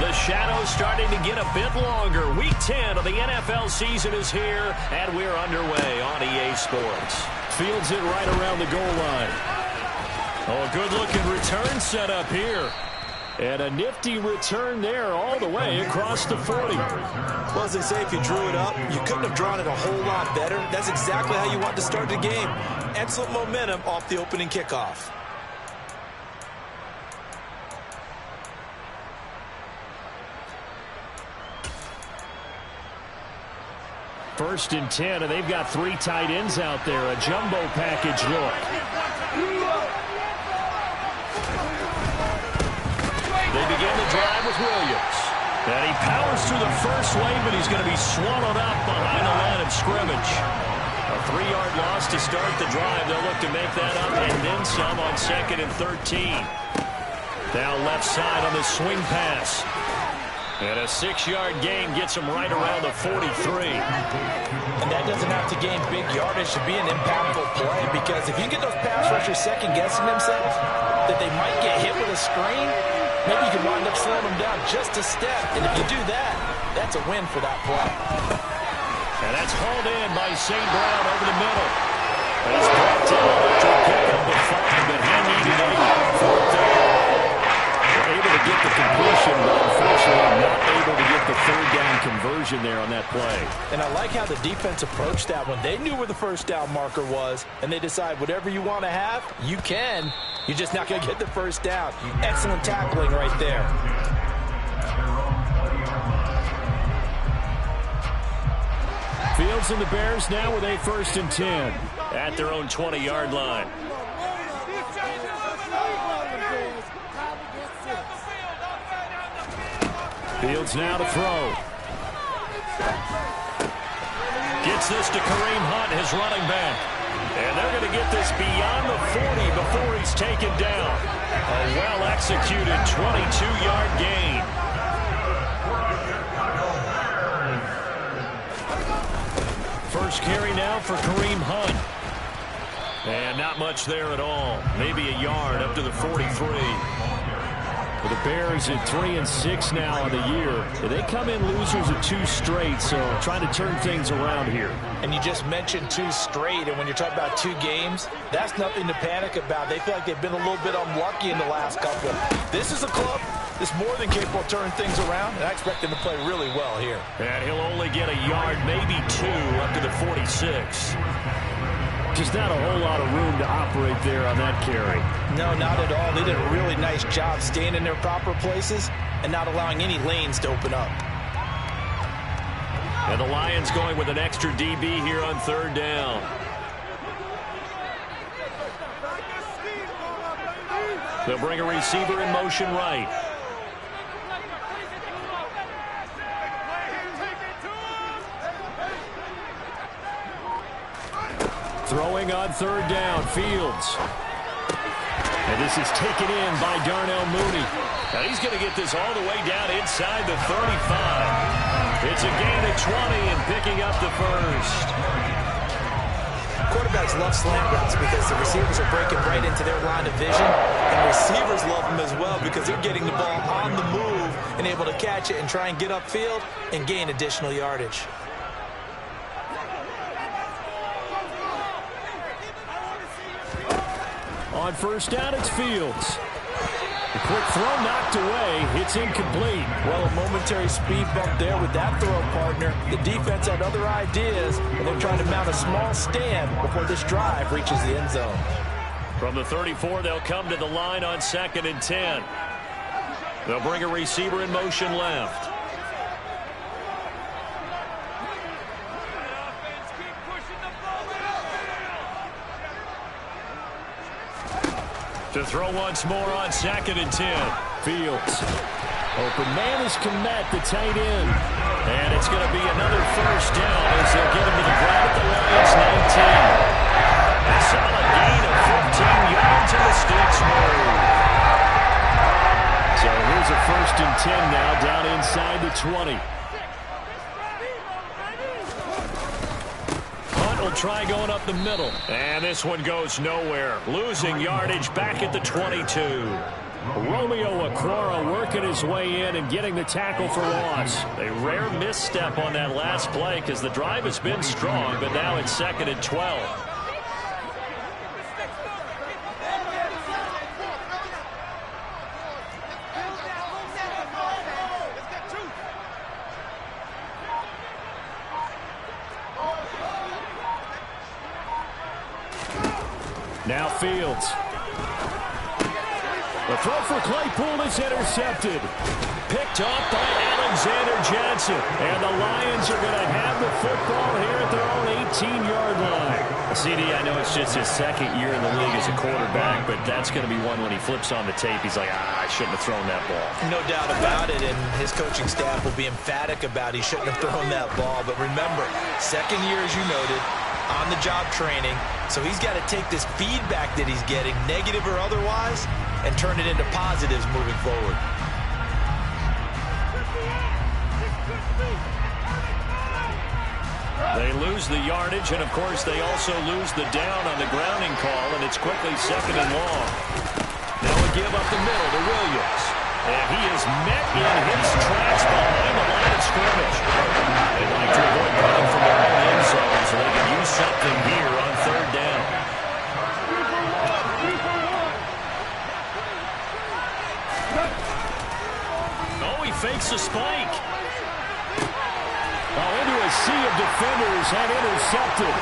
The shadow's starting to get a bit longer. Week 10 of the NFL season is here, and we're underway on EA Sports. Fields it right around the goal line. Oh, a good-looking return set up here. And a nifty return there all the way across the 40. Well, as they say, if you drew it up, you couldn't have drawn it a whole lot better. That's exactly how you want to start the game. Excellent momentum off the opening kickoff. First and 10, and they've got 3 tight ends out there. A jumbo package look. They begin the drive with Williams. And he powers through the first wave, but he's going to be swallowed up behind the line of scrimmage. A 3-yard loss to start the drive. They'll look to make that up and then some on 2nd and 13. Now left side on the swing pass. And a 6-yard gain gets him right around the 43. And that doesn't have to gain big yardage to be an impactful play, because if you get those pass rushers second-guessing themselves that they might get hit with a screen, maybe you can wind up slowing them down just a step. And if you do that, that's a win for that play. And that's hauled in by St. Brown over the middle. And it's brought down after a pickup of 5, but he needed 8. 4th down. Able to get the completion, but unfortunately not able to get the 3rd down conversion there on that play. And I like how the defense approached that one. They knew where the 1st down marker was, and they decide whatever you want to have, you can. You're just not going to get the 1st down. Excellent tackling right there. Fields and the Bears now with a 1st and 10 at their own 20-yard line. Fields now to throw. Gets this to Kareem Hunt, his running back. And they're going to get this beyond the 40 before he's taken down. A well-executed 22-yard gain. First carry now for Kareem Hunt. And not much there at all. Maybe a yard up to the 43. The Bears at 3-6 now on the year. They come in losers of 2 straight, so trying to turn things around here. And you just mentioned 2 straight, and when you're talking about 2 games, that's nothing to panic about. They feel like they've been a little bit unlucky in the last couple. This is a club that's more than capable of turning things around, and I expect them to play really well here. And he'll only get a yard, maybe 2, up to the 46. Just not a whole lot of room to operate there on that carry. No, not at all. They did a really nice job staying in their proper places and not allowing any lanes to open up. And the Lions going with an extra DB here on 3rd down. They'll bring a receiver in motion right. Throwing on 3rd down, Fields. And this is taken in by Darnell Mooney. Now he's going to get this all the way down inside the 35. It's a gain of 20 and picking up the 1st. Quarterbacks love slant routes because the receivers are breaking right into their line of vision. And receivers love them as well because they're getting the ball on the move and able to catch it and try and get upfield and gain additional yardage. On 1st down, it's Fields. The quick throw knocked away. It's incomplete. Well, a momentary speed bump there with that throw partner. The defense had other ideas, and they're trying to mount a small stand before this drive reaches the end zone. From the 34, they'll come to the line on 2nd and 10. They'll bring a receiver in motion left. To throw once more on 2nd and 10. Fields. Open man is Komet, the tight end. And it's going to be another 1st down as they'll get him to the ground at the Lions 19. A solid gain of 15 yards and the sticks move. So here's a 1st and 10 now down inside the 20. Will try going up the middle. And this one goes nowhere. Losing yardage back at the 22. Romeo Okwara working his way in and getting the tackle for loss. A rare misstep on that last play because the drive has been strong, but now it's 2nd and 12. Now Fields. The throw for Claypool is intercepted. Picked off by Alexander Johnson. And the Lions are going to have the football here at their own 18-yard line. CD, I know it's just his 2nd year in the league as a quarterback, but that's going to be one when he flips on the tape. He's like, I shouldn't have thrown that ball. No doubt about it, and his coaching staff will be emphatic about he shouldn't have thrown that ball. But remember, 2nd year, as you noted, on-the-job training, so he's got to take this feedback that he's getting, negative or otherwise, and turn it into positives moving forward. They lose the yardage, and of course they also lose the down on the grounding call, and it's quickly 2nd and long. Now a give up the middle to Williams. And he is met in his tracks behind the line of scrimmage. They'd like to avoid running from their own end zone so they can use something here on 3rd down. Oh, he fakes a spike. Oh, into a sea of defenders and intercepted.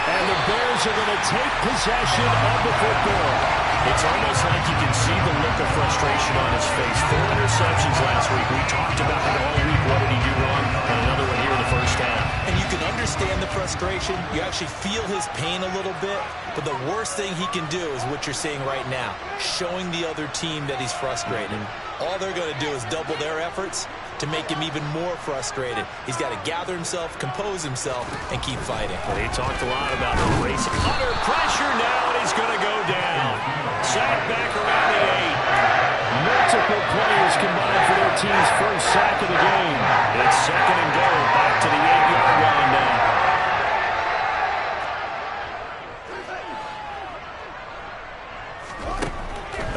And the Bears are going to take possession of the football. It's almost like you can see the look of frustration on his face. 4 interceptions last week. We talked about it all week. What did he do wrong? And another one here in the first half. And you can understand the frustration. You actually feel his pain a little bit. But the worst thing he can do is what you're seeing right now, showing the other team that he's frustrated. All they're going to do is double their efforts to make him even more frustrated. He's got to gather himself, compose himself, and keep fighting. And he talked a lot about the race. Under pressure now, and he's going to go down. Sack back around the 8. Multiple players combined for their team's first sack of the game. It's 2nd and goal, back to the 8-yard line now.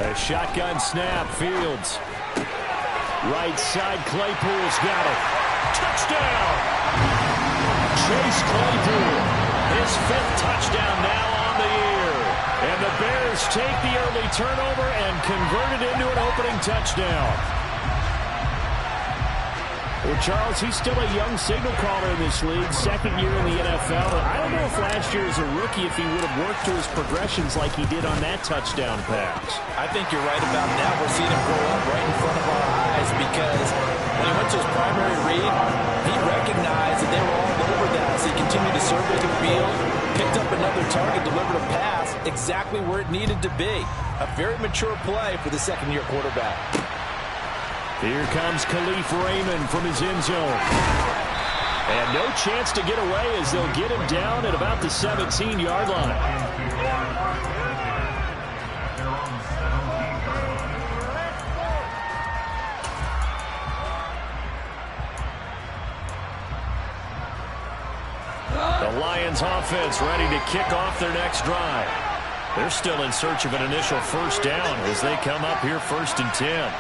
A shotgun snap, Fields. Right side, Claypool's got it. Touchdown! Chase Claypool. His 5th touchdown now on the year. And the Bears take the early turnover and convert it into an opening touchdown. Well, Charles, he's still a young signal caller in this league, 2nd year in the NFL. I don't know if last year as a rookie if he would have worked through his progressions like he did on that touchdown pass. I think you're right about that. We're seeing him grow up right in front of our eyes because when he went to his primary read, he recognized that they were all over that. So he continued to survey the field, picked up another target, delivered a pass exactly where it needed to be. A very mature play for the 2nd-year quarterback. Here comes Khalif Raymond from his end zone. And no chance to get away as they'll get him down at about the 17-yard line. The Lions offense ready to kick off their next drive. They're still in search of an initial first down as they come up here 1st and 10.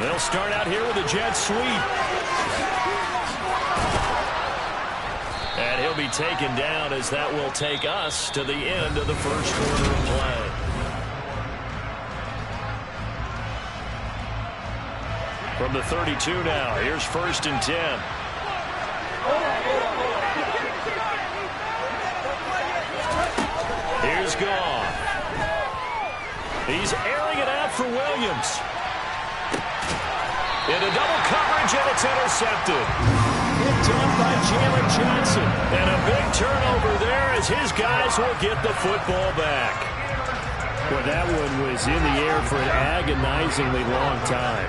They'll start out here with a jet sweep. And he'll be taken down as that will take us to the end of the first quarter of play. From the 32 now, here's 1st and 10. Here's Goff. He's airing it out for Williams. Into double coverage, and it's intercepted. Picked up by Jalen Johnson. And a big turnover there as his guys will get the football back. Well, that one was in the air for an agonizingly long time.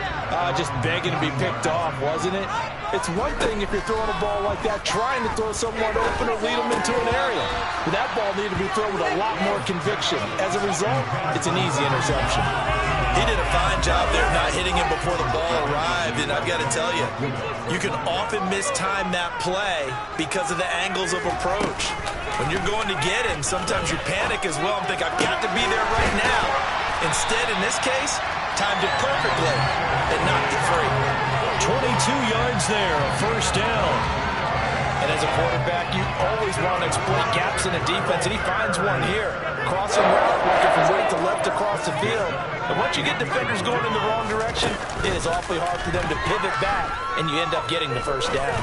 Just begging to be picked off, wasn't it? It's one thing if you're throwing a ball like that, trying to throw someone open or lead them into an area. But that ball needed to be thrown with a lot more conviction. As a result, it's an easy interception. He did a fine job there not hitting him before the ball arrived, and I've got to tell you, you can often mistime that play because of the angles of approach. When you're going to get him, sometimes you panic as well and think, I've got to be there right now. Instead, in this case, timed it perfectly and knocked it free. 22 yards there, a first down. And as a quarterback, you always want to exploit gaps in a defense, and he finds one here. Crossing route, working from right to left across the field. And once you get defenders going in the wrong direction, it is awfully hard for them to pivot back, and you end up getting the first down.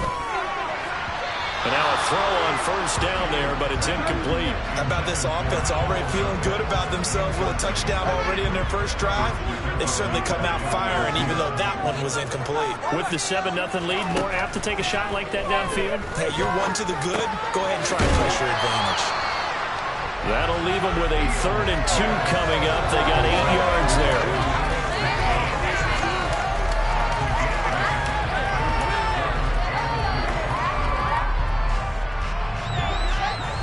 And now a throw on first down there, but it's incomplete. How about this offense already feeling good about themselves with a touchdown already in their first drive? They've certainly come out firing, even though that one was incomplete. With the 7-0 lead, more apt to take a shot like that downfield? Hey, you're one to the good. Go ahead and try and press your advantage. That'll leave them with a 3rd and 2 coming up. They got 8 yards there.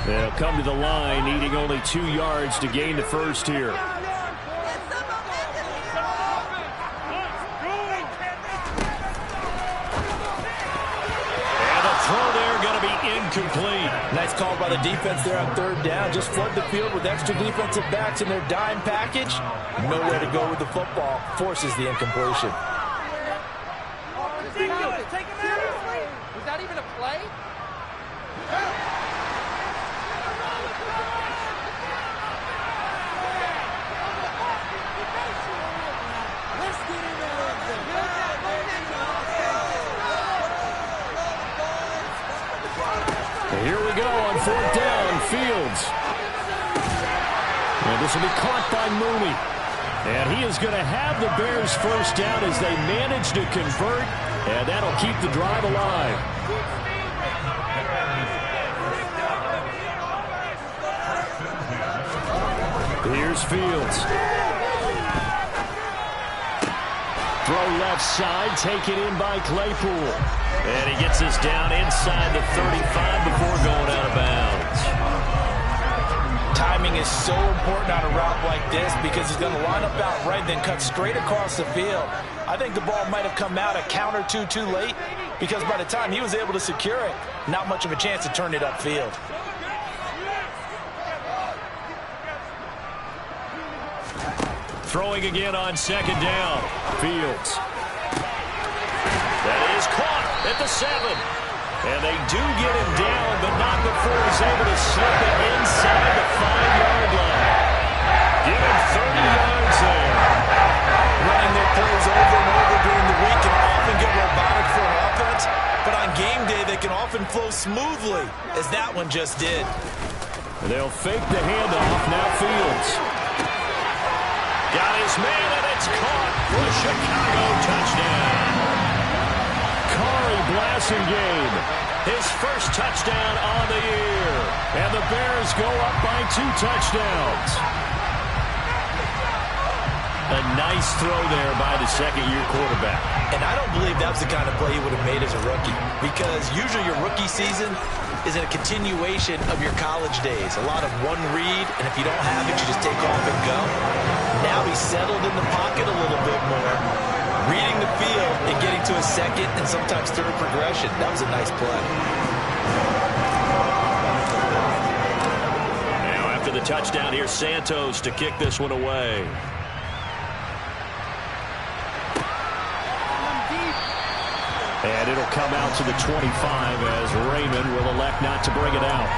They'll come to the line, needing only 2 yards to gain the first here. And the throw there going to be incomplete. Nice call by the defense there on 3rd down. Just flood the field with extra defensive backs in their dime package. Nowhere to go with the football. Forces the incompletion. Take him seriously? Was that even a play? Here we go on 4th down, Fields. And this will be caught by Mooney. And he is going to have the Bears first down as they manage to convert, and that'll keep the drive alive. Here's Fields. Throw left side, taken in by Claypool. And he gets this down inside the 35 before going out of bounds. Timing is so important on a route like this because he's going to line up out right, then cut straight across the field. I think the ball might have come out a count or two too late because by the time he was able to secure it, not much of a chance to turn it upfield. Throwing again on 2nd down. Fields. That is caught at the 7. And they do get him down, but not before he's able to slip it inside the 5-yard line. Give him 30 yards there. Running their plays over and over during the week can often get robotic for an offense, but on game day they can often flow smoothly, as that one just did. They'll fake the handoff. Now Fields. Got his man, and it's caught for a Chicago touchdown. Kari Blasingame, his first touchdown on the year. And the Bears go up by 2 touchdowns. A nice throw there by the 2nd-year quarterback. And I don't believe that was the kind of play he would have made as a rookie, because usually your rookie season is a continuation of your college days. A lot of one read, and if you don't have it, you just take off and go. Now he's settled in the pocket a little bit more, reading the field and getting to a 2nd and sometimes 3rd progression. That was a nice play. Now after the touchdown, here's Santos to kick this one away. And it'll come out to the 25 as Raymond will elect not to bring it out.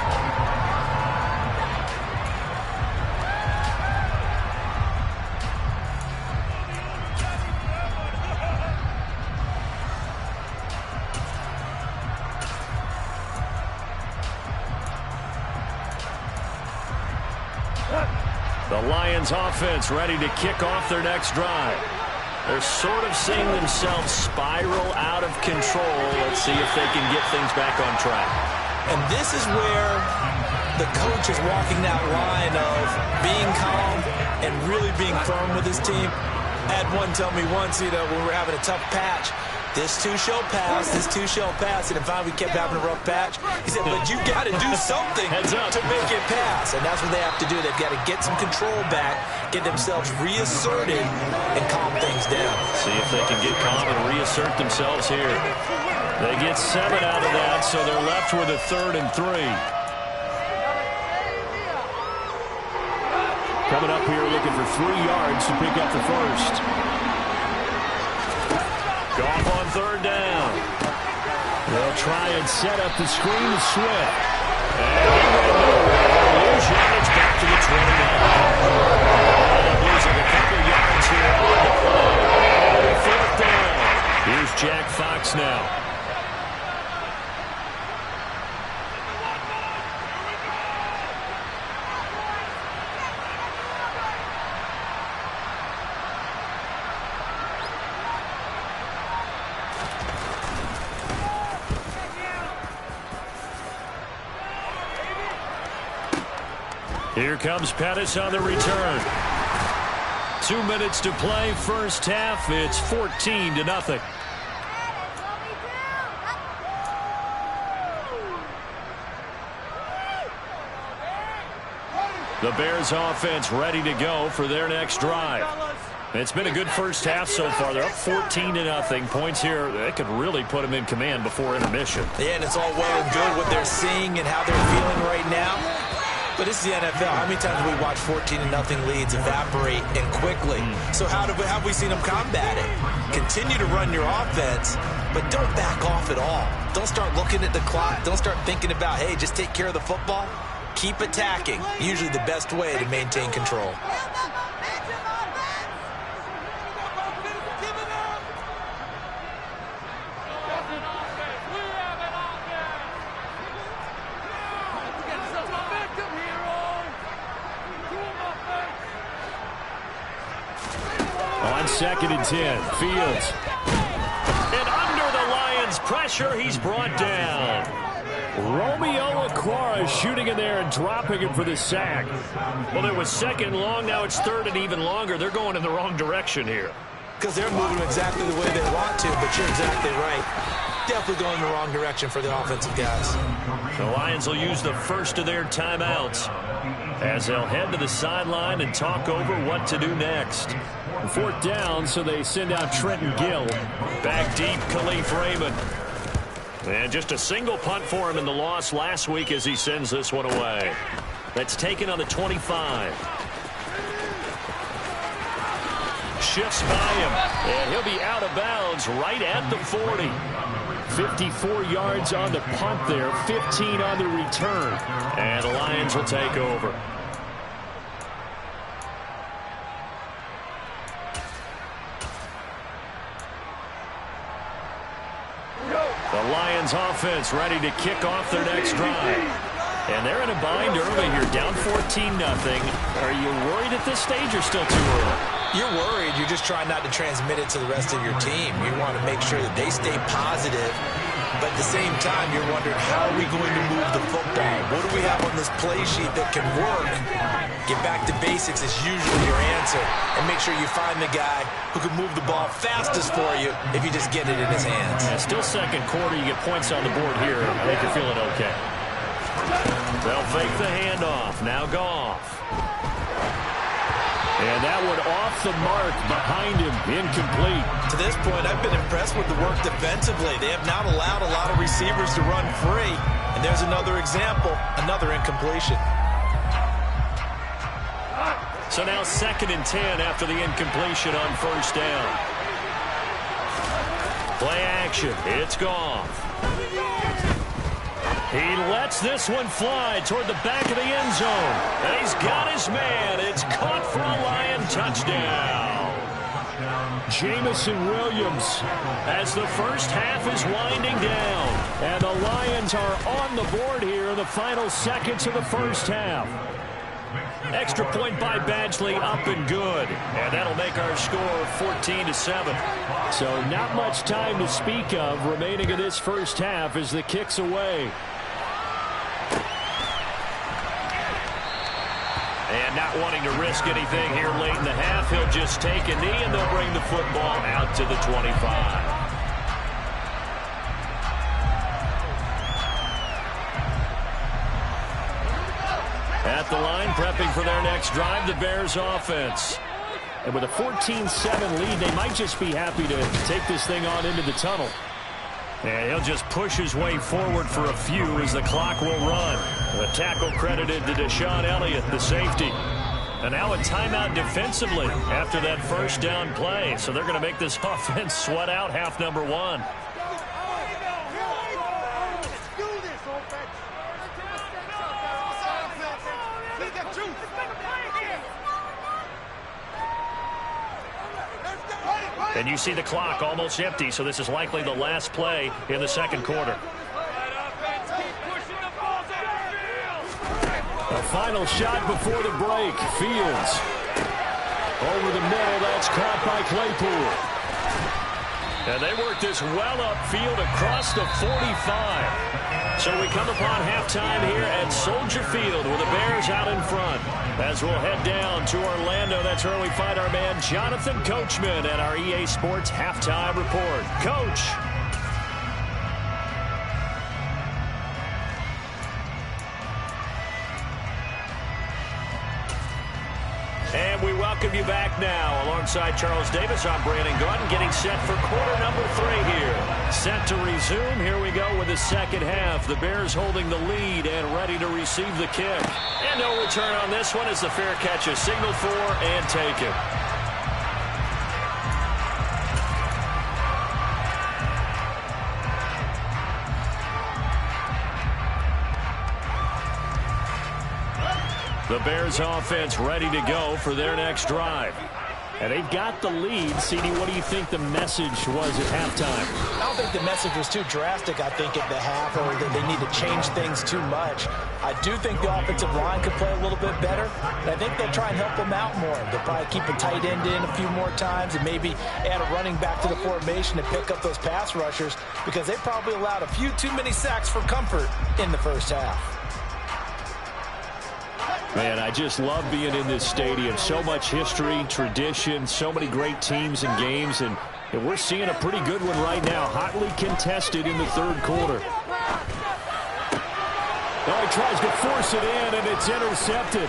The Lions offense ready to kick off their next drive. They're sort of seeing themselves spiral out of control. Let's see if they can get things back on track. And this is where the coach is walking that line of being calm and really being firm with his team. I had one tell me once, when we were having a tough patch, This too shall pass. This too shall pass. And if we kept having a rough patch, he said, but you got to do something to make it pass. And that's what they have to do. They've got to get some control back, get themselves reasserted, and calm things down. See if they can get calm and reassert themselves here. They get 7 out of that, so they're left with a 3rd and 3. Coming up here looking for 3 yards to pick up the first. Goff on 3rd down. They'll try and set up the screen to Swift. And he went nowhere. Lose yards back to the 29. Losing a couple yards here on the play. 4th down. Here's Jack Fox now. Here comes Pettis on the return. 2 minutes to play, first half. It's 14-0. The Bears offense ready to go for their next drive. It's been a good first half so far. They're up 14-0. Points here, they could really put them in command before intermission. Yeah, and it's all well and good what they're seeing and how they're feeling right now. But this is the NFL. How many times have we watched 14-0 leads evaporate and quickly? So how have we seen them combat it? Continue to run your offense, but don't back off at all. Don't start looking at the clock. Don't start thinking about, hey, just take care of the football. Keep attacking. Usually the best way to maintain control. On 2nd and 10, Fields. And under the Lions' pressure, he's brought down. Romeo Okwara shooting in there and dropping him for the sack. Well, it was 2nd and long. Now it's 3rd and even longer. They're going in the wrong direction here. Because they're moving exactly the way they want to, but you're exactly right. Definitely going in the wrong direction for the offensive guys. The Lions will use the first of their timeouts as they'll head to the sideline and talk over what to do next. 4th down, so they send out Trenton Gill. Back deep, Khalif Raymond. And just a single punt for him in the loss last week as he sends this one away. That's taken on the 25. Shifts by him, and he'll be out of bounds right at the 40. 54 yards on the punt there, 15 on the return. And the Lions will take over. The Lions offense ready to kick off their next drive. And they're in a bind early here, down 14-0. Are you worried at this stage or still too early? You're worried. You're just trying not to transmit it to the rest of your team. You want to make sure that they stay positive. But at the same time, you're wondering, how are we going to move the football? What do we have on this play sheet that can work? Get back to basics is usually your answer. And make sure you find the guy who can move the ball fastest for you if you just get it in his hands. Yeah, still 2nd quarter. You get points on the board here. I think you're feeling okay. They'll fake the handoff. Now Goff. And that one off the mark behind him, incomplete. To this point, I've been impressed with the work defensively. They have not allowed a lot of receivers to run free. And there's another example, another incompletion. So now 2nd and 10 after the incompletion on 1st down. Play action, it's Goff. He lets this one fly toward the back of the end zone. And he's got his man. It's caught for a Lion touchdown. Jamison Williams as the first half is winding down. And the Lions are on the board here in the final seconds of the first half. Extra point by Badgley, up and good. And that'll make our score 14-7. So not much time to speak of remaining in this first half as the kick's away. And not wanting to risk anything here late in the half, he'll just take a knee and they'll bring the football out to the 25. At the line, prepping for their next drive, the Bears offense. And with a 14-7 lead, they might just be happy to take this thing on into the tunnel. And he'll just push his way forward for a few as the clock will run. The tackle credited to Deshaun Elliott, the safety. And now a timeout defensively after that first down play. So they're going to make this offense sweat out half number one. And you see the clock almost empty, so this is likely the last play in the second quarter. A final shot before the break. Fields. Over the middle, that's caught by Claypool. And they work this well upfield across the 45. So we come upon halftime here at Soldier Field with the Bears out in front. As we'll head down to Orlando, that's where we find our man Jonathan Coachman at our EA Sports Halftime Report. Coach. And we welcome you back now. Alongside Charles Davis, I'm Brandon Gunn, getting set for quarter number 3 here. Set to resume. Here we go with the second half. The Bears holding the lead and ready to receive the kick. And no return on this one as the fair catch is signaled for and taken. The Bears offense ready to go for their next drive. And they've got the lead. CD, what do you think the message was at halftime? I don't think the message was too drastic, I think, at the half, or that they need to change things too much. I do think the offensive line could play a little bit better, and I think they'll try and help them out more. They'll probably keep a tight end in a few more times and maybe add a running back to the formation to pick up those pass rushers, because they probably allowed a few too many sacks for comfort in the first half. Man, I just love being in this stadium. So much history, tradition, so many great teams and games, and we're seeing a pretty good one right now. Hotly contested in the third quarter. Oh, he tries to force it in, and it's intercepted.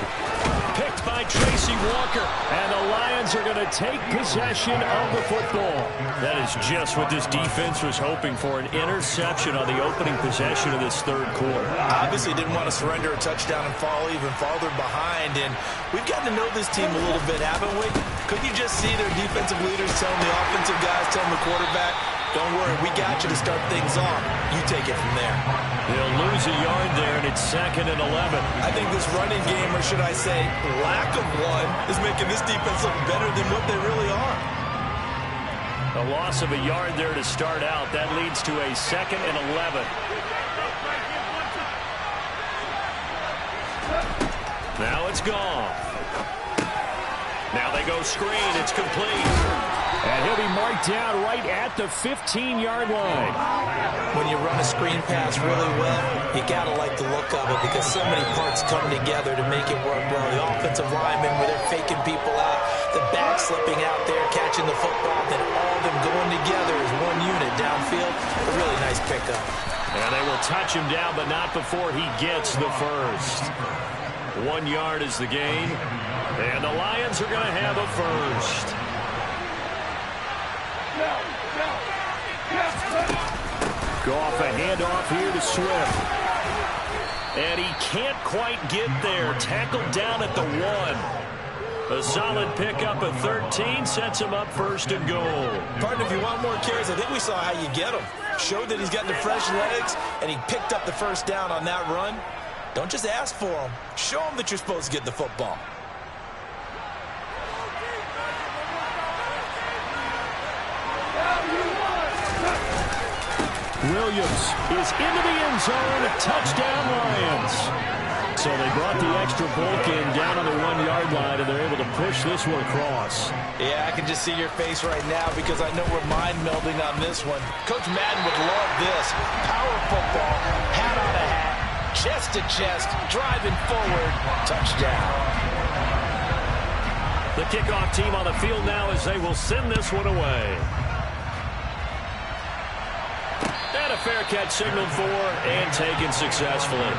Picked by Tracy Walker, and the Lions are going to take possession of the football. That is just what this defense was hoping for, an interception on the opening possession of this third quarter. Obviously didn't want to surrender a touchdown and fall even farther behind, and we've gotten to know this team a little bit, haven't we? Couldn't you just see their defensive leaders telling the offensive guys, telling the quarterback, don't worry, we got you to start things off. You take it from there. They'll lose a yard there, and it's 2nd and 11. I think this running game, or should I say lack of one, is making this defense look better than what they really are. A loss of a yard there to start out. That leads to a 2nd and 11. Now it's gone. Now they go screen. It's complete. And he'll be marked down right at the 15-yard line. When you run a screen pass really well, you got to like the look of it, because so many parts come together to make it work well. The offensive linemen, where they're faking people out, the back slipping out there, catching the football, then all of them going together as one unit downfield. A really nice pickup. And they will touch him down, but not before he gets the first. 1 yard is the gain. And the Lions are going to have a first. Goff a handoff here to Swift. And he can't quite get there. Tackled down at the 1. A solid pickup of 13 sets him up 1st and goal. Partner, if you want more carries, I think we saw how you get him. Showed that he's got the fresh legs, and he picked up the first down on that run. Don't just ask for him. Show him that you're supposed to get the football. Williams is into the end zone. Touchdown, Lions. So they brought the extra bulk in down on the 1 yard line, and they're able to push this one across. Yeah, I can just see your face right now, because I know we're mind melding on this one. Coach Madden would love this. Power football, hat on a hat, chest to chest, driving forward, touchdown. The kickoff team on the field now as they will send this one away. And a fair catch signaled for and taken successfully.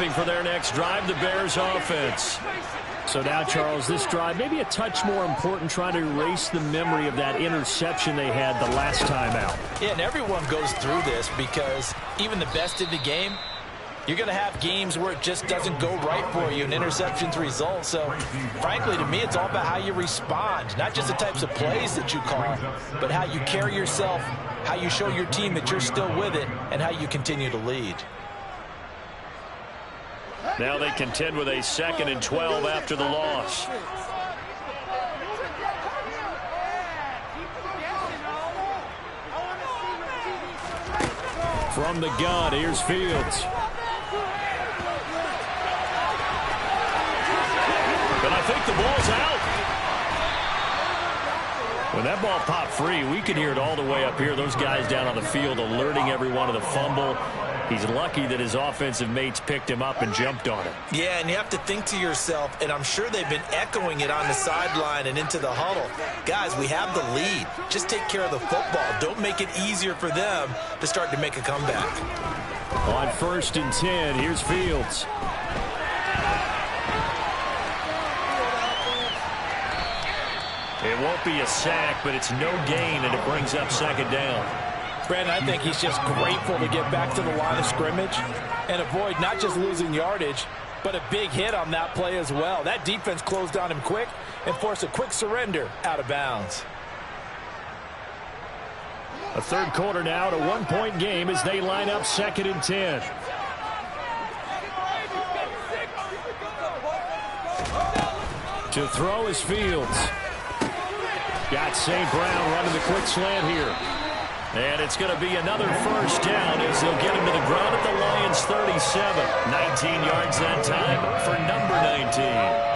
prepping for their next drive, the Bears offense. So now, Charles, this drive maybe a touch more important, trying to erase the memory of that interception they had the last time out. Yeah, and everyone goes through this because even the best in the game, you're going to have games where it just doesn't go right for you, and interceptions result. So, frankly, to me, it's all about how you respond, not just the types of plays that you call, but how you carry yourself, how you show your team that you're still with it, and how you continue to lead. Now they contend with a 2nd and 12 after the loss. From the gun, here's Fields. But I think the ball's out. When that ball popped free, we could hear it all the way up here. Those guys down on the field alerting everyone of the fumble. He's lucky that his offensive mates picked him up and jumped on it. Yeah, and you have to think to yourself, and I'm sure they've been echoing it on the sideline and into the huddle. Guys, we have the lead. Just take care of the football. Don't make it easier for them to start to make a comeback. On 1st and 10, here's Fields. It won't be a sack, but it's no gain, and it brings up 2nd down. Brandon, I think he's just grateful to get back to the line of scrimmage and avoid not just losing yardage, but a big hit on that play as well. That defense closed on him quick and forced a quick surrender out of bounds. A 3rd quarter now, at a 1-point game as they line up 2nd and 10. To throw is Fields. Got St. Brown running the quick slant here. And it's going to be another 1st down as they'll get him to the ground at the Lions 37. 19 yards that time for number 19.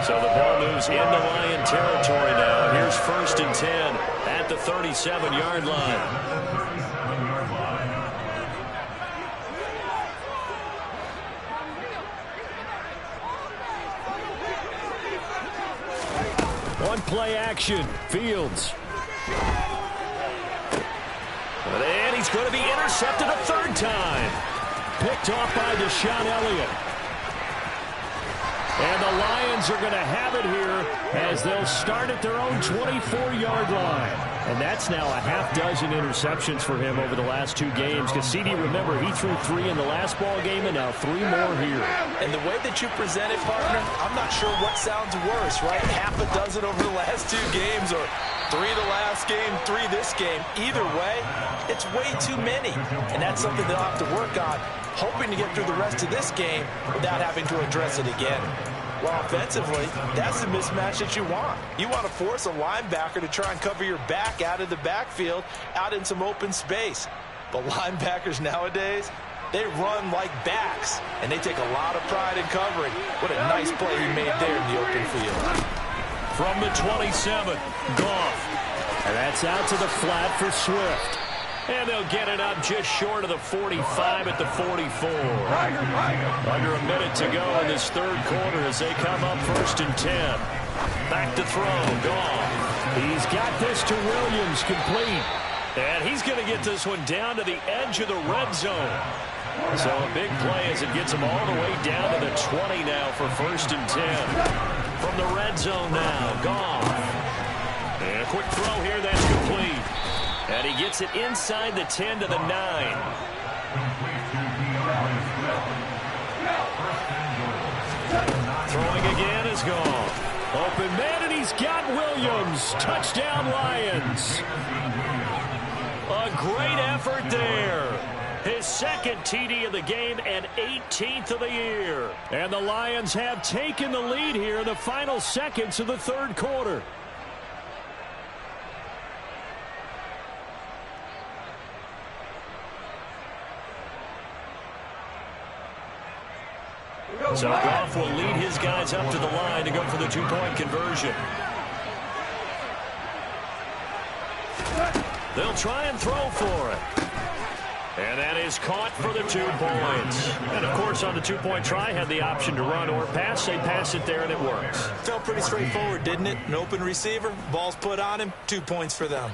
So the ball moves into Lion territory now. Here's 1st and 10 at the 37-yard line. One play action. Fields. And he's going to be intercepted a 3rd time. Picked off by Deshaun Elliott. And the Lions are going to have it here as they'll start at their own 24-yard line. And that's now a half-dozen interceptions for him over the last 2 games. Because CD, remember, he threw 3 in the last ball game and now 3 more here. And the way that you present it, partner, I'm not sure what sounds worse, right? Half a dozen over the last 2 games, or 3 the last game, 3 this game. Either way, it's way too many. And that's something they'll have to work on, hoping to get through the rest of this game without having to address it again. Well, offensively, that's the mismatch that you want. You want to force a linebacker to try and cover your back out of the backfield, out in some open space. But linebackers nowadays, they run like backs, and they take a lot of pride in covering. What a nice play he made there in the open field. From the 27, Goff. And that's out to the flat for Swift. And they'll get it up just short of the 45 at the 44. Under a minute to go in this 3rd quarter as they come up 1st and 10. Back to throw, Goff. He's got this to Williams, complete. And he's going to get this one down to the edge of the red zone. So a big play as it gets him all the way down to the 20 now for 1st and 10. From the red zone now, Goff. And a quick throw here, that's complete. And he gets it inside the 10 to the 9. Throwing again is gone. Open man, and he's got Williams. Touchdown, Lions. A great effort there. His 2nd TD of the game and 18th of the year. And the Lions have taken the lead here in the final seconds of the 3rd quarter. So Goff will lead his guys up to the line to go for the 2-point conversion. They'll try and throw for it. And that is caught for the 2 points. And, of course, on the 2-point try, had the option to run or pass. They pass it there, and it works. Felt pretty straightforward, didn't it? An open receiver, ball's put on him, 2 points for them.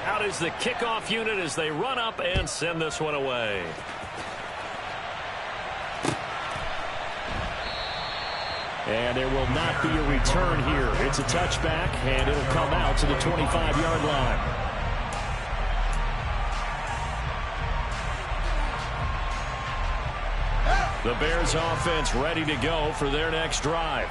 Out is the kickoff unit as they run up and send this one away. And there will not be a return here. It's a touchback, and it'll come out to the 25-yard line. The Bears offense ready to go for their next drive.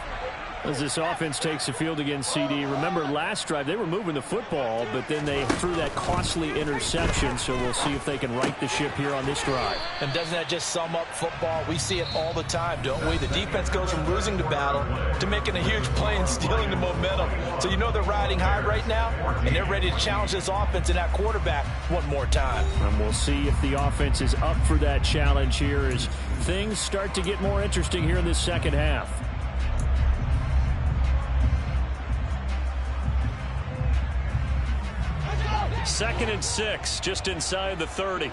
As this offense takes the field against CD, remember last drive they were moving the football, but then they threw that costly interception, so we'll see if they can right the ship here on this drive. And doesn't that just sum up football? We see it all the time, don't we? The defense goes from losing the battle to making a huge play and stealing the momentum. So you know they're riding high right now, and they're ready to challenge this offense and that quarterback one more time. And we'll see if the offense is up for that challenge here as things start to get more interesting here in this second half. Second and 6, just inside the 30.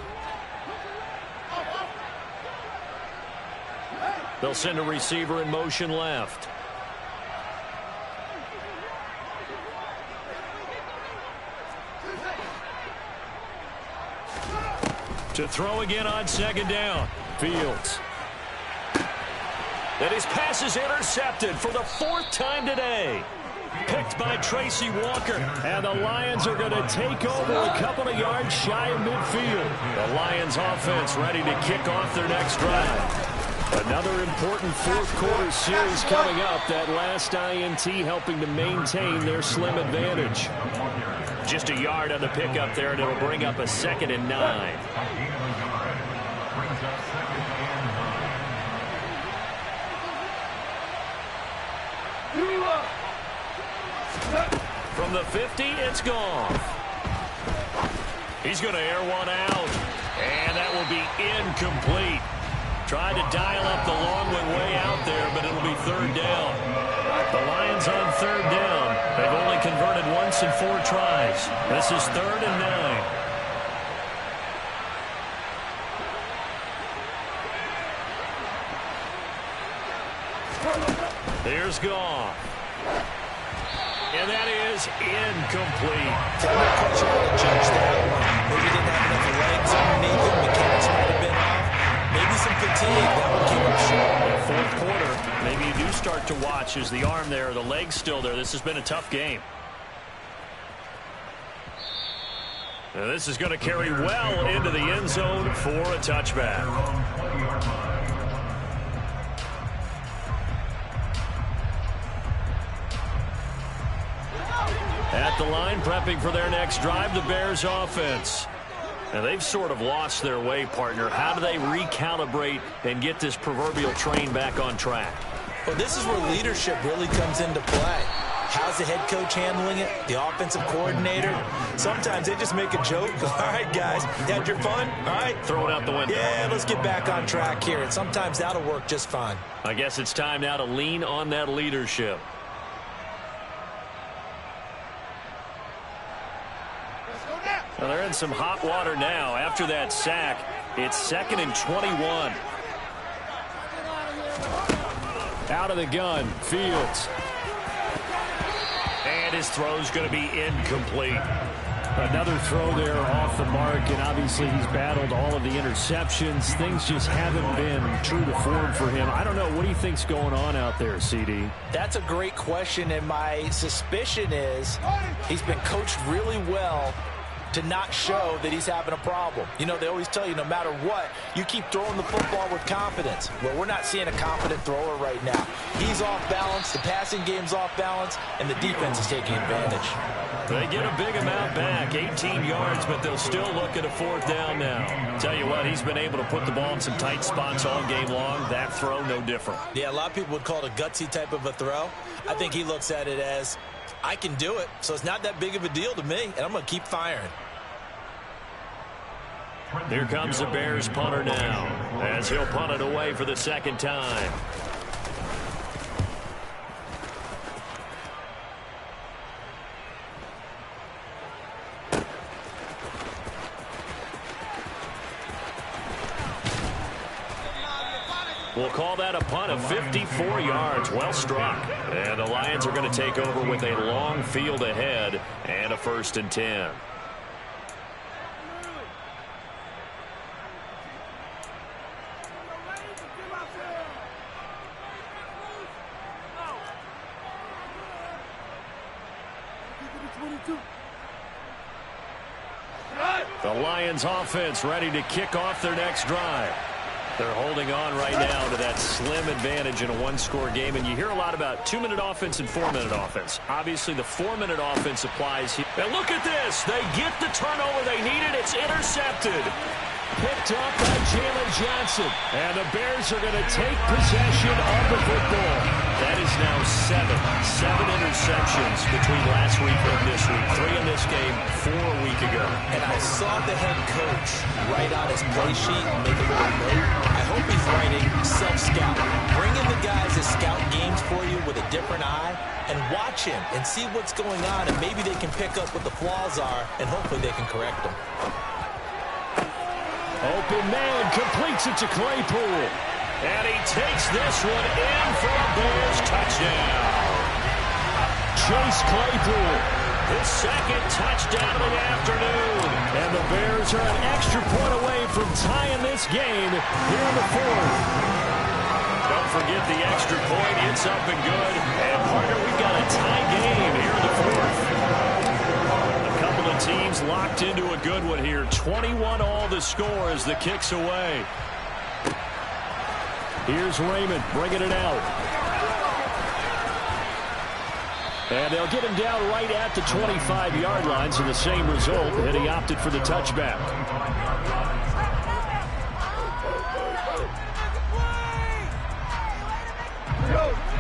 They'll send a receiver in motion left. To throw again on second down. Fields. And his pass is intercepted for the 4th time today. Picked by Tracy Walker. And the Lions are going to take over a couple of yards shy of midfield. The Lions offense ready to kick off their next drive. Another important fourth-quarter series coming up. That last INT helping to maintain their slim advantage. Just a yard on the pickup there, and it'll bring up a 2nd and 9. From the 50, it's gone. He's going to air one out, and that will be incomplete. Tried to dial up the long one way out there, but it'll be 3rd down. The Lions on 3rd down. They've only converted once in 4 tries. This is 3rd and 9. Here's Goff. And that is incomplete. Tell me a question how to judge that one. Maybe he didn't have enough legs underneath him. Mechanics might have been off. Maybe some fatigue. That would keep him short. In the 4th quarter, maybe you do start to watch as the arm there, the leg's still there. This has been a tough game. Now this is going to carry well into the end zone for a touchback. At the line, prepping for their next drive, the Bears offense. Now, they've sort of lost their way, partner. How do they recalibrate and get this proverbial train back on track? Well, this is where leadership really comes into play. How's the head coach handling it? The offensive coordinator? Sometimes they just make a joke. All right, guys, you had your fun? All right. Throw it out the window. Yeah, let's get back on track here. And sometimes that'll work just fine. I guess it's time now to lean on that leadership. Well, they're in some hot water now. After that sack, it's 2nd and 21. Out of the gun, Fields. And his throw's going to be incomplete. Another throw there off the mark, and obviously he's battled all of the interceptions. Things just haven't been true to form for him. I don't know. What do you think's going on out there, CD? That's a great question, and my suspicion is he's been coached really well to not show that he's having a problem. You know, they always tell you no matter what, you keep throwing the football with confidence. Well, we're not seeing a confident thrower right now. He's off balance, the passing game's off balance, and the defense is taking advantage. They get a big amount back, 18 yards, but they'll still look at a 4th down now. Tell you what, he's been able to put the ball in some tight spots all game long. That throw, no different. Yeah, a lot of people would call it a gutsy type of a throw. I think he looks at it as, I can do it, so it's not that big of a deal to me, and I'm going to keep firing. Here comes the Bears punter now, as he'll punt it away for the 2nd time. We'll call that a punt of 54 yards. Well struck. And the Lions are going to take over with a long field ahead and a 1st and 10. The Lions offense ready to kick off their next drive. They're holding on right now to that slim advantage in a one-score game. And you hear a lot about 2-minute offense and 4-minute offense. Obviously, the 4-minute offense applies here. And look at this. They get the turnover they needed. It's intercepted. Picked up by Jalen Johnson. And the Bears are going to take possession of the football. That is now 7 interceptions between last week and this week. 3 in this game, 4 a week ago. And I saw the head coach write on his play sheet and make a little note. I hope he's writing self-scout. Bring in the guys that scout games for you with a different eye and watch him and see what's going on, and maybe they can pick up what the flaws are, and hopefully they can correct them. Open man completes it to Claypool. And he takes this one in for a Bears touchdown. Chase Claypool. His second touchdown of the afternoon. And the Bears are an extra point away from tying this game here in the 4th. Don't forget the extra point. It's up and good. And, partner, we've got a tie game here in the 4th. A couple of teams locked into a good one here. 21 all the score as the kick's away. Here's Raymond bringing it out. And they'll get him down right at the 25-yard line, so the same result, and he opted for the touchback.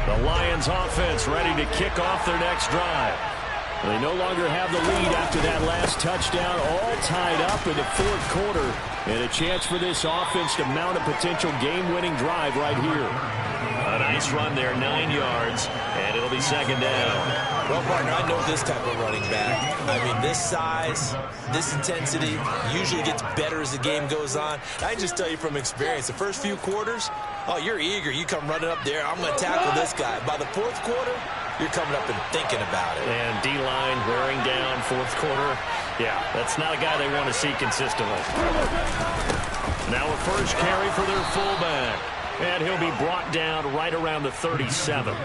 The Lions offense ready to kick off their next drive. They no longer have the lead after that last touchdown, all tied up in the 4th quarter. And a chance for this offense to mount a potential game-winning drive right here. A nice run there, 9 yards, and it'll be 2nd down. Well, partner, I know this type of running back. I mean, this size, this intensity usually gets better as the game goes on. I can just tell you from experience, the first few quarters, oh, you're eager. You come running up there, I'm going to tackle this guy. By the 4th quarter, you're coming up and thinking about it. And D-line wearing down 4th quarter. Yeah, that's not a guy they want to see consistently. Now a first carry for their fullback. And he'll be brought down right around the 37.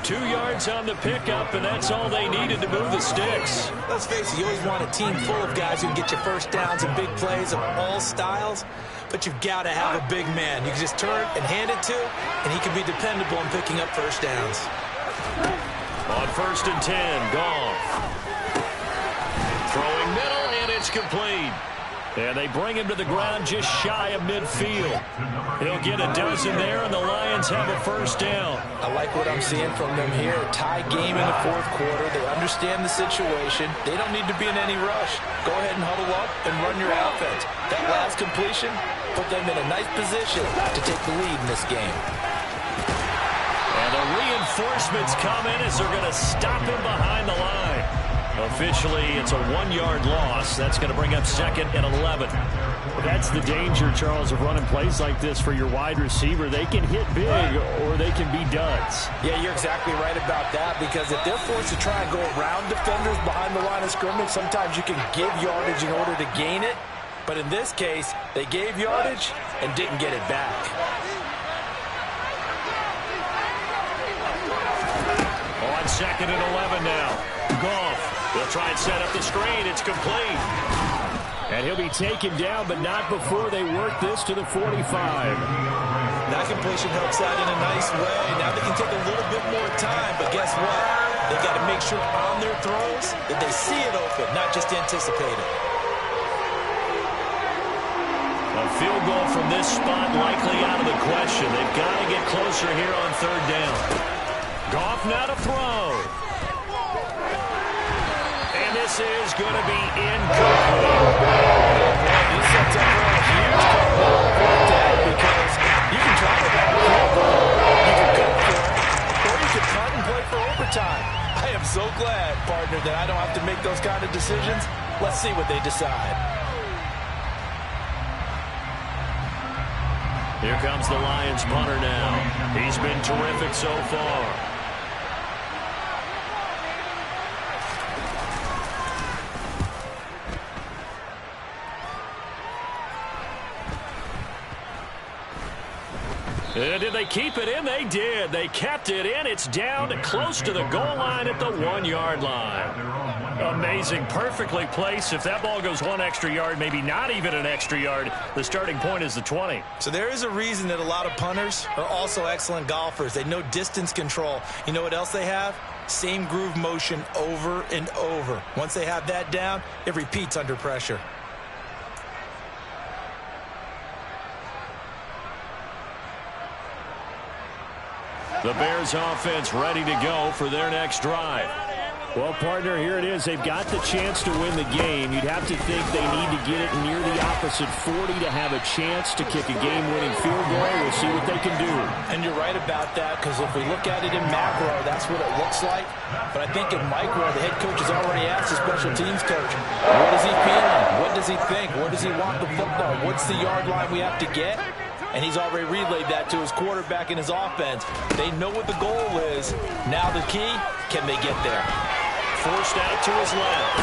2 yards on the pickup, and that's all they needed to move the sticks. Let's face it, you always want a team full of guys who can get you first downs and big plays of all styles. But you've got to have a big man you can just turn and hand it to, and he can be dependable in picking up first downs. On 1st and 10, Goff. Throwing middle, and it's complete. And they bring him to the ground just shy of midfield. He'll get a dozen there, and the Lions have a first down. I like what I'm seeing from them here. Tie game in the 4th quarter. They understand the situation. They don't need to be in any rush. Go ahead and huddle up and run your offense. That last completion put them in a nice position to take the lead in this game. And the reinforcements come in as they're going to stop him behind the line. Officially, it's a 1-yard loss. That's going to bring up 2nd and 11. That's the danger, Charles, of running plays like this for your wide receiver. They can hit big or they can be duds. Yeah, you're exactly right about that, because if they're forced to try and go around defenders behind the line of scrimmage, sometimes you can give yardage in order to gain it. But in this case, they gave yardage and didn't get it back. On 2nd and 11 now. Goff. They'll try and set up the screen. It's complete. And he'll be taken down, but not before they work this to the 45. That completion helps out in a nice way. Now they can take a little bit more time, but guess what? They've got to make sure on their throws that they see it open, not just anticipate it. A field goal from this spot likely out of the question. They've got to get closer here on 3rd down. Goff now to throw. And this is going to be incomplete. This sets up for a huge couple right there, because you can try to run the field goal, you can go for it, or you can punt and play for overtime. I am so glad, partner, that I don't have to make those kind of decisions. Let's see what they decide. Here comes the Lions punter now. He's been terrific so far. Did they keep it in? They did. They kept it in. It's down close to the goal line at the 1-yard line. Amazing. Perfectly placed. If that ball goes 1 extra yard, maybe not even an extra yard, the starting point is the 20. So there is a reason that a lot of punters are also excellent golfers. They know distance control. You know what else they have? Same groove motion over and over. Once they have that down, it repeats under pressure. The Bears offense ready to go for their next drive. Well, partner, here it is. They've got the chance to win the game. You'd have to think they need to get it near the opposite 40 to have a chance to kick a game-winning field goal. We'll see what they can do. And you're right about that, because if we look at it in macro, that's what it looks like. But I think in micro, the head coach has already asked the special teams coach, what is he feeling? What does he think? Where does he want the football? What's the yard line we have to get? And he's already relayed that to his quarterback and his offense. They know what the goal is. Now the key, can they get there? Forced out to his left.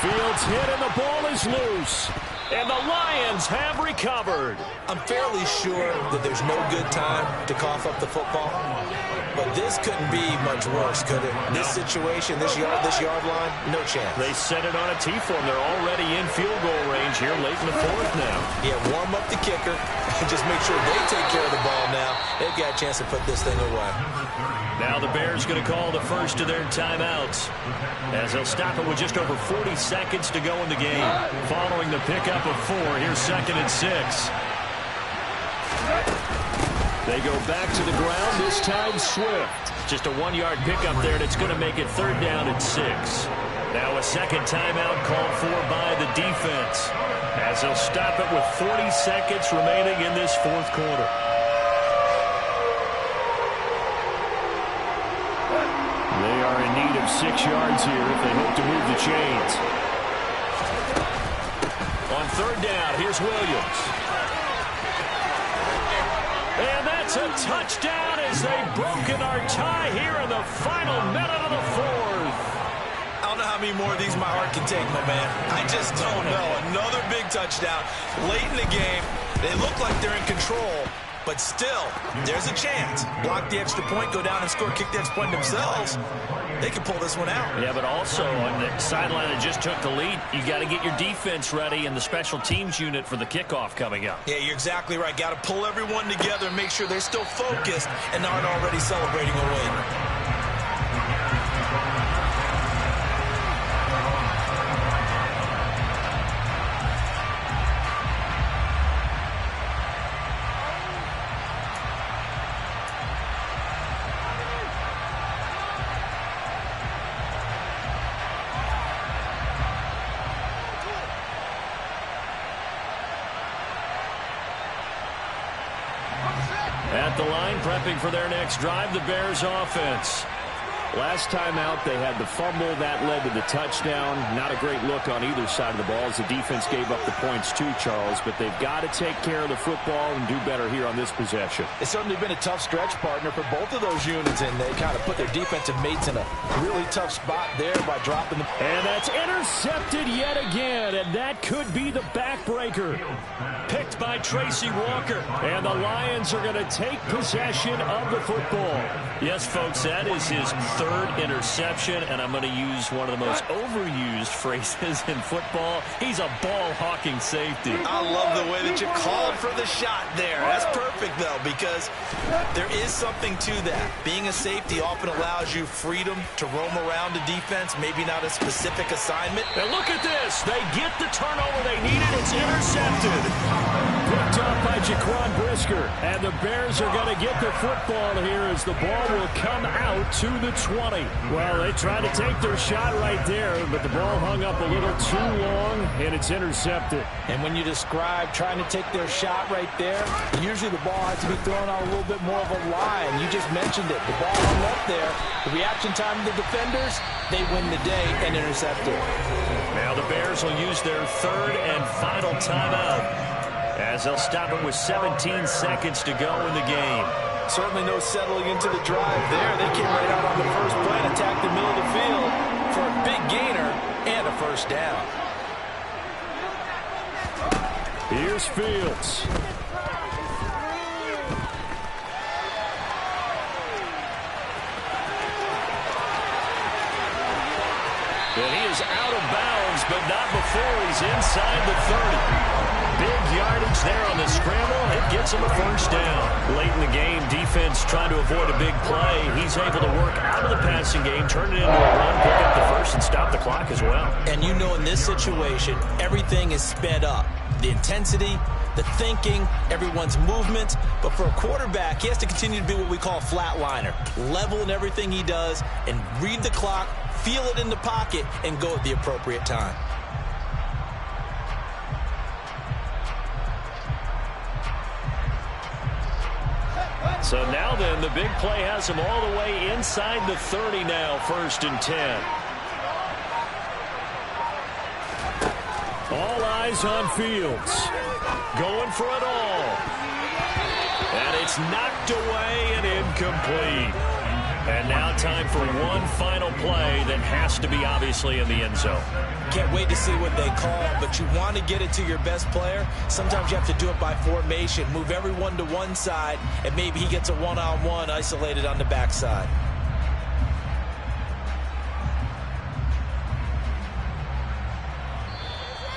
Fields hit and the ball is loose. And the Lions have recovered. I'm fairly sure that there's no good time to cough up the football. But this couldn't be much worse, could it? No. This situation, this yard line, no chance. They set it on a T-form. They're already in field goal range here late in the fourth now. Yeah, warm up the kicker and just make sure they take care of the ball now. They've got a chance to put this thing away. Now the Bears going to call the first of their timeouts as they'll stop it with just over 40 seconds to go in the game. Following the pickup of 4, here's 2nd and 6. They go back to the ground, this time Swift. Just a 1-yard pickup there, and it's going to make it 3rd down and 6. Now a second timeout called for by the defense as they'll stop it with 40 seconds remaining in this fourth quarter. They are in need of 6 yards here if they hope to move the chains. On 3rd down, here's Williams. And that's a touchdown as they've broken our tie here in the final minute of the fourth. I don't know how many more of these my heart can take, my man. I just don't know. Another big touchdown late in the game. They look like they're in control, but still, there's a chance. Block the extra point, go down and score, kick the extra point themselves. They can pull this one out. Yeah, but also on the sideline that just took the lead, you got to get your defense ready and the special teams unit for the kickoff coming up. Yeah, you're exactly right. Got to pull everyone together and make sure they're still focused and aren't already celebrating a win. At the line, prepping for their next drive, the Bears offense. Last time out, they had the fumble. That led to the touchdown. Not a great look on either side of the ball as the defense gave up the points too, Charles. But they've got to take care of the football and do better here on this possession. It's certainly been a tough stretch, partner, for both of those units, and they kind of put their defensive mates in a really tough spot there by dropping them. And that's intercepted yet again, and that could be the backbreaker. Picked by Tracy Walker. And the Lions are going to take possession of the football. Yes, folks, that is his 3rd interception, and I'm going to use one of the most overused phrases in football. He's a ball-hawking safety. I love the way that you called for the shot there. That's perfect, though, because there is something to that. Being a safety often allows you freedom to roam around the defense, maybe not a specific assignment. And look at this. They get the turnover they needed. It's intercepted. Picked up by Jaquan Brisker. And the Bears are going to get the football here as the ball will come out to the 20. Well, they tried to take their shot right there, but the ball hung up a little too long, and it's intercepted. And when you describe trying to take their shot right there, usually the ball has to be thrown on a little bit more of a line. You just mentioned it. The ball hung up there. The reaction time of the defenders, they win the day and intercept it. Now the Bears will use their 3rd and final timeout as they'll stop it with 17 seconds to go in the game. Certainly no settling into the drive there. They came right out on the first play and attacked the middle of the field for a big gainer and a first down. Here's Fields. And he is out of bounds, but not before he's inside the 30. Big yardage there on the scramble. It gets him a first down. Late in the game, defense trying to avoid a big play. He's able to work out of the passing game, turn it into a run, pick up the first, and stop the clock as well. And you know in this situation, everything is sped up. The intensity, the thinking, everyone's movement. But for a quarterback, he has to continue to be what we call a flatliner. Level in everything he does and read the clock, feel it in the pocket, and go at the appropriate time. So now then, the big play has him all the way inside the 30 now, 1st and 10. All eyes on Fields. Going for it all. And it's knocked away and incomplete. And now time for one final play that has to be obviously in the end zone. Can't wait to see what they call, but you want to get it to your best player. Sometimes you have to do it by formation. Move everyone to one side, and maybe he gets a one-on-one isolated on the backside.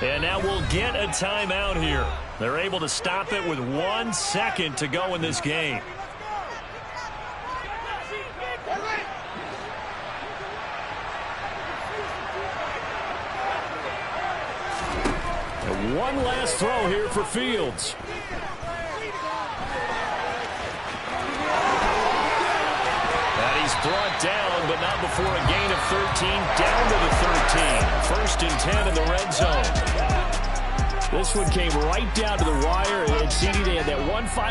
And now we'll get a timeout here. They're able to stop it with 1 second to go in this game. And one last throw here for Fields. And he's brought down, but not before a gain of 13, down to the 13. 1st and 10 in the red zone. This one came right down to the wire, and CD, they had that one final